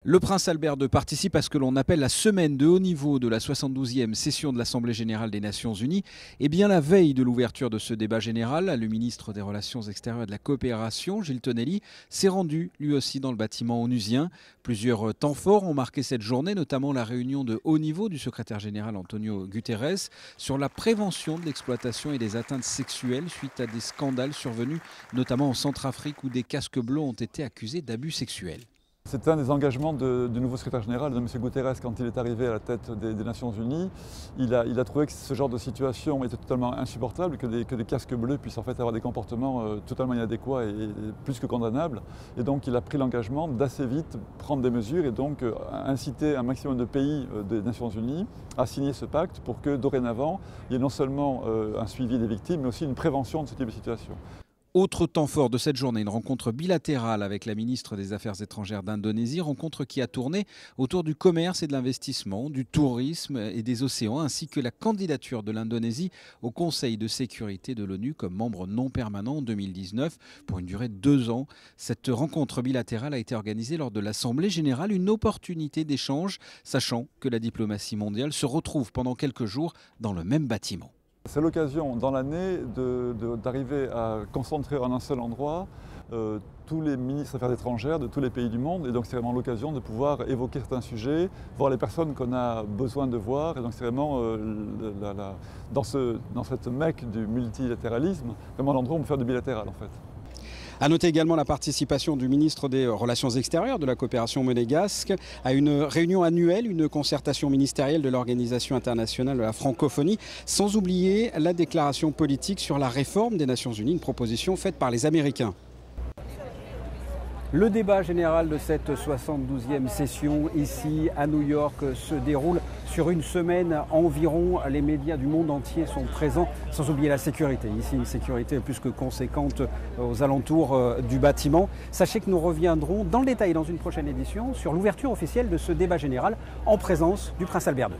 Le prince Albert II participe à ce que l'on appelle la semaine de haut niveau de la 72e session de l'Assemblée générale des Nations unies. Et bien la veille de l'ouverture de ce débat général, le ministre des Relations extérieures et de la coopération, Gilles Tonelli, s'est rendu lui aussi dans le bâtiment onusien. Plusieurs temps forts ont marqué cette journée, notamment la réunion de haut niveau du secrétaire général Antonio Guterres sur la prévention de l'exploitation et des atteintes sexuelles suite à des scandales survenus, notamment en Centrafrique où des casques bleus ont été accusés d'abus sexuels. C'est un des engagements du nouveau secrétaire général, de M. Guterres, quand il est arrivé à la tête des Nations Unies. Il a trouvé que ce genre de situation était totalement insupportable, que des casques bleus puissent en fait avoir des comportements totalement inadéquats et plus que condamnables. Et donc il a pris l'engagement d'assez vite prendre des mesures et donc inciter un maximum de pays des Nations Unies à signer ce pacte pour que dorénavant, il y ait non seulement un suivi des victimes, mais aussi une prévention de ce type de situation. Autre temps fort de cette journée, une rencontre bilatérale avec la ministre des Affaires étrangères d'Indonésie, rencontre qui a tourné autour du commerce et de l'investissement, du tourisme et des océans, ainsi que la candidature de l'Indonésie au Conseil de sécurité de l'ONU comme membre non permanent en 2019 pour une durée de 2 ans. Cette rencontre bilatérale a été organisée lors de l'Assemblée générale, une opportunité d'échange, sachant que la diplomatie mondiale se retrouve pendant quelques jours dans le même bâtiment. C'est l'occasion dans l'année d'arriver à concentrer en un seul endroit tous les ministres des Affaires étrangères de tous les pays du monde. Et donc c'est vraiment l'occasion de pouvoir évoquer certains sujets, voir les personnes qu'on a besoin de voir. Et donc c'est vraiment dans cette mecque du multilatéralisme, vraiment l'endroit où on peut faire du bilatéral en fait. À noter également la participation du ministre des Relations extérieures de la coopération monégasque à une réunion annuelle, une concertation ministérielle de l'Organisation internationale de la francophonie, sans oublier la déclaration politique sur la réforme des Nations unies, une proposition faite par les Américains. Le débat général de cette 72e session ici à New York se déroule sur une semaine environ. Les médias du monde entier sont présents, sans oublier la sécurité. Ici, une sécurité plus que conséquente aux alentours du bâtiment. Sachez que nous reviendrons dans le détail dans une prochaine édition sur l'ouverture officielle de ce débat général en présence du prince Albert II.